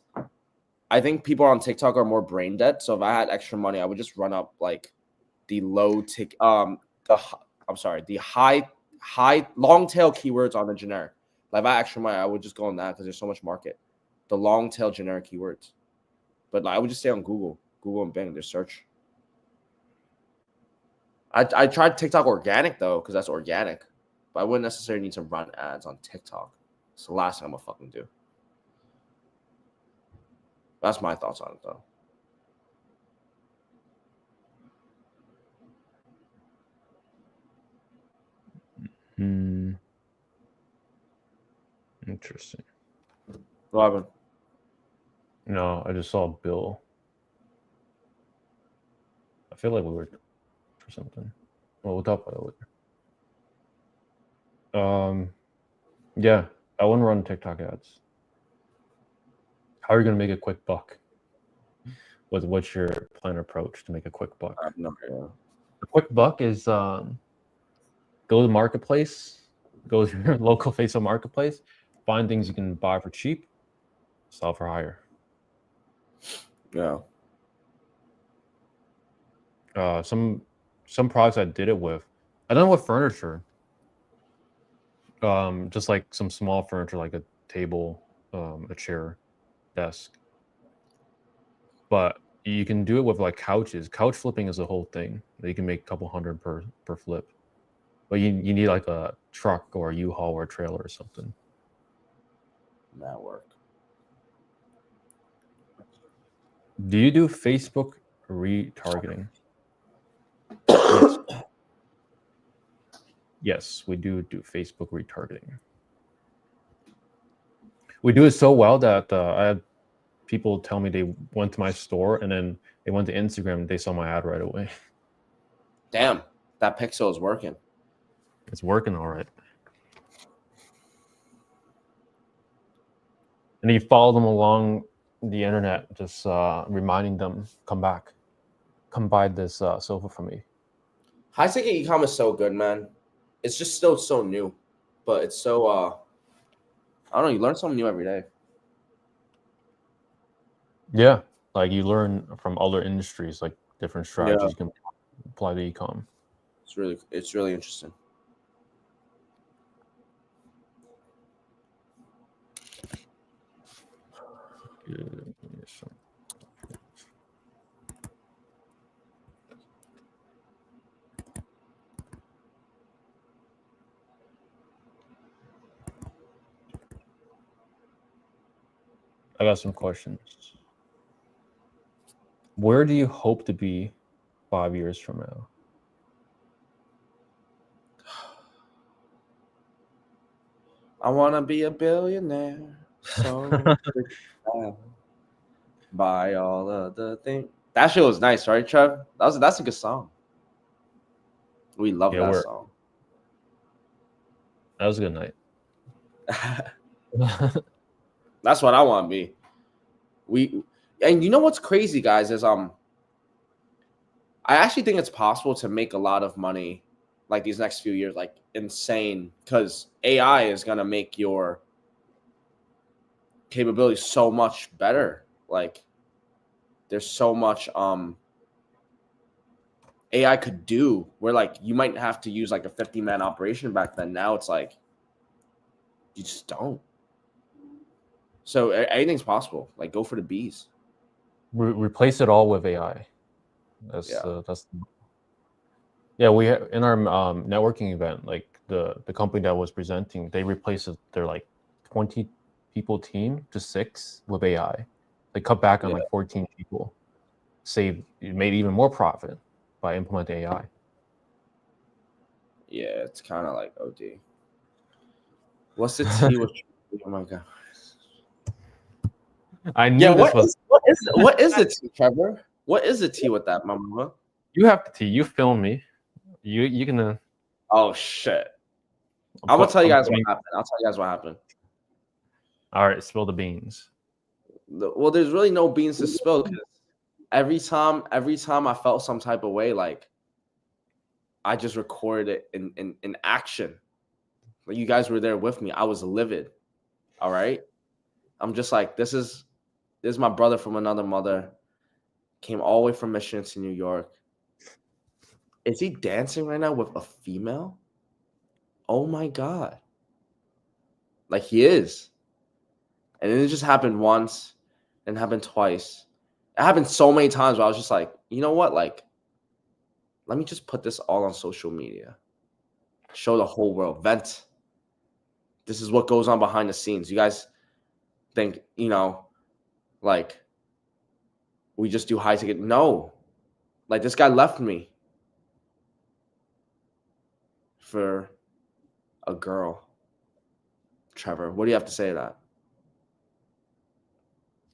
I think people on TikTok are more brain dead. So if I had extra money, I would just run up like the high long tail keywords on the generic. Like if I had extra money, I would just go on that because there's so much market. The long tail generic keywords. But like, I would just stay on Google and Bing, their search. I tried TikTok organic though, because that's organic. But I wouldn't necessarily need to run ads on TikTok. It's the last thing I'm gonna fucking do. That's my thoughts on it though. Interesting. What happened? No, I just saw Bill. I feel like we were for something. Well, we'll talk about it later. Yeah, I wouldn't run TikTok ads. How are you gonna make a quick buck? What's your plan approach to make a quick buck? I have no idea. A quick buck is go to the marketplace, go to your local Facebook marketplace, find things you can buy for cheap, sell for higher. Yeah. Some products I did it with. I done it with furniture. Just like some small furniture, like a table, a chair, desk. But you can do it with like couches. Couch flipping is a whole thing. You can make a couple hundred per flip. But you need like a truck or a U-Haul or a trailer or something. That work. Do you do Facebook retargeting? Yes. Yes, we do Facebook retargeting. We do it so well that I had people tell me they went to my store and then they went to Instagram and they saw my ad right away. Damn, that pixel is working. It's working all right. And you follow them along the internet, just reminding them, come back. Come buy this sofa for me. High ticket e-com is so good, man. It's just still so new. But it's so I don't know, you learn something new every day. Yeah, like you learn from other industries, like different strategies you can apply to e-com. It's really interesting. I got some questions. Where do you hope to be 5 years from now? I want to be a billionaire. So buy all of the things. That shit was nice, right, Trev? That's a good song. We love that song. That was a good night. That's what I want to be. And you know what's crazy, guys, is I actually think it's possible to make a lot of money like these next few years, like insane, because AI is gonna make your capabilities so much better. Like there's so much AI could do where like you might have to use like a 50-man operation back then. Now it's like you just don't. So anything's possible. Like go for the bees. Replace it all with AI. Yeah, we have in our networking event, like the company that was presenting, they replaced their like 20 people team to 6 with AI. They cut back on like 14 people, made even more profit by implementing AI. Yeah, it's kind of like OD. What's the T with? Oh my god! I knew this was. What is the T, Trevor? What is the tea with that, my mama? You have the tea. You film me. You can. Oh shit! I'm gonna tell you guys what happened. I'll tell you guys what happened. All right, spill the beans. Well, there's really no beans to spill because every time I felt some type of way, like I just recorded it in action. Like you guys were there with me. I was livid. All right. I'm just like, this is my brother from another mother. Came all the way from Michigan to New York. Is he dancing right now with a female? Oh my God. Like he is. And then it just happened once and happened twice. It happened so many times where I was just like, you know what? Like, let me just put this all on social media. Show the whole world. Vent. This is what goes on behind the scenes. You guys think, like we just do high ticket. No. Like this guy left me for a girl. Trevor, what do you have to say to that?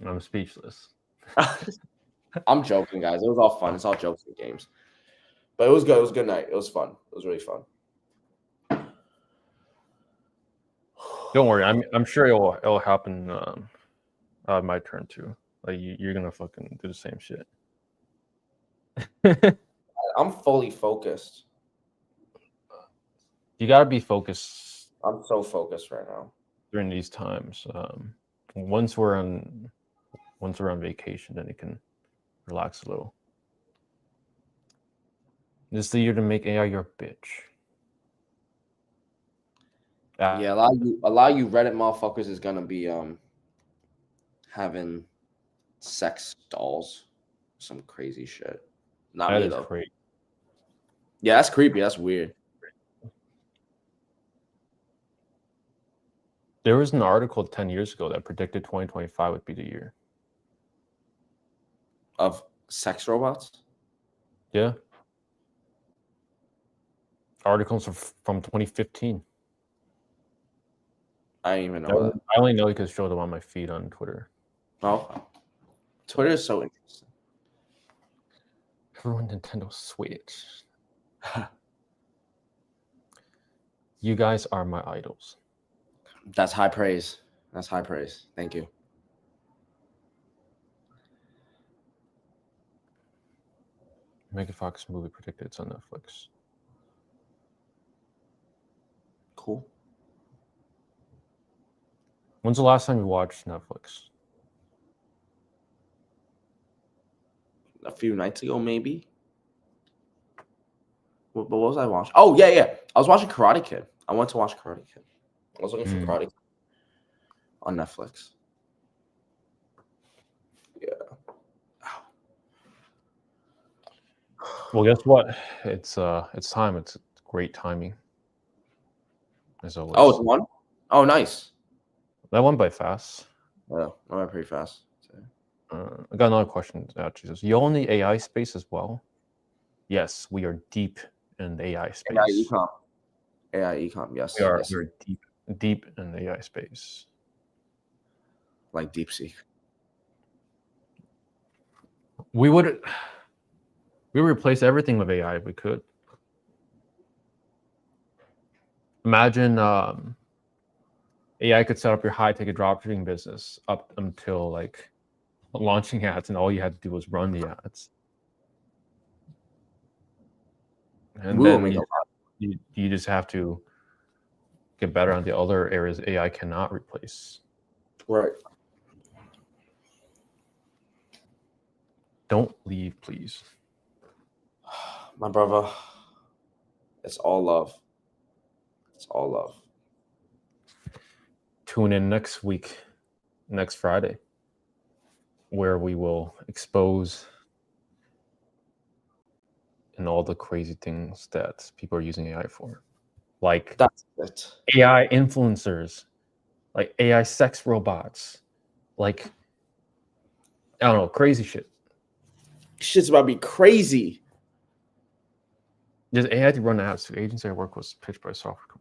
I'm speechless. I'm joking, guys. It was all fun. It's all jokes and games. But it was good. It was a good night. It was fun. It was really fun. Don't worry. I'm sure it'll happen. My turn too. Like you're gonna fucking do the same shit. I'm fully focused. You gotta be focused. I'm so focused right now during these times. Once we're on vacation, then you can relax a little. This is the year to make AI your bitch. Yeah, a lot of you Reddit motherfuckers is gonna be having sex dolls, some crazy shit. Not that me is though. Crazy. Yeah, that's creepy. That's weird. There was an article 10 years ago that predicted 2025 would be the year of sex robots. Yeah. Articles from 2015. I didn't even know that. I only know because I showed them on my feed on Twitter. Oh, Twitter is so interesting. Everyone Nintendo Switch. You guys are my idols. That's high praise. That's high praise. Thank you. Megan Fox movie predicted it's on Netflix. Cool. When's the last time you watched Netflix? A few nights ago, maybe. What was I watching? Oh, yeah. I was watching Karate Kid. I went to watch Karate Kid. I was looking for Karate Kid on Netflix. Yeah. Well, guess what? It's time. It's great timing. As always. Oh, it's one? Oh, nice. That went by fast. Yeah, I went pretty fast. I got another question. Actually, you own the AI space as well? Yes, we are deep in the AI space. AI ecom, yes. We are. Yes. We're deep in the AI space. Like DeepSeek. We would replace everything with AI if we could. Imagine AI could set up your high-ticket dropshipping business up until like launching ads, and all you had to do was run the ads. And then you just have to get better on the other areas AI cannot replace. Right. Don't leave, please. My brother, it's all love. It's all love. Tune in next week, next Friday, where we will expose and all the crazy things that people are using AI for. Like that's it. AI influencers, like AI sex robots, like I don't know, crazy shit. Shit's about to be crazy. There's AI to run ads. The agency I work was pitched by a software company.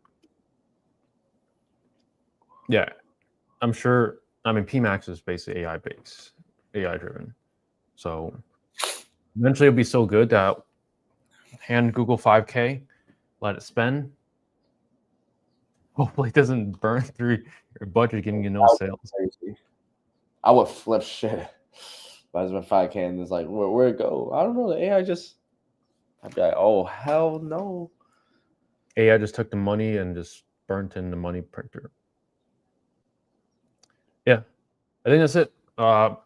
Yeah, I'm sure. I mean, PMax is basically AI based, AI driven. So Eventually, it'll be so good that hand Google 5K, let it spend. Hopefully, it doesn't burn through your budget, getting you no sales. Crazy. I would flip shit. If I spent 5K and it's like, where'd it go? I don't know. The AI just, I'd be like, oh, hell no. AI just took the money and just burnt in the money printer. Yeah, I think that's it. I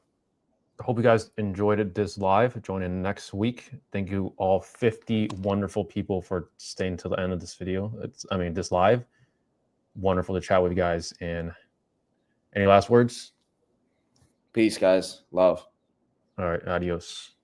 hope you guys enjoyed it this live. Join in next week. Thank you all 50 wonderful people for staying till the end of this video. This live. Wonderful to chat with you guys. And any last words? Peace, guys. Love. All right, adios.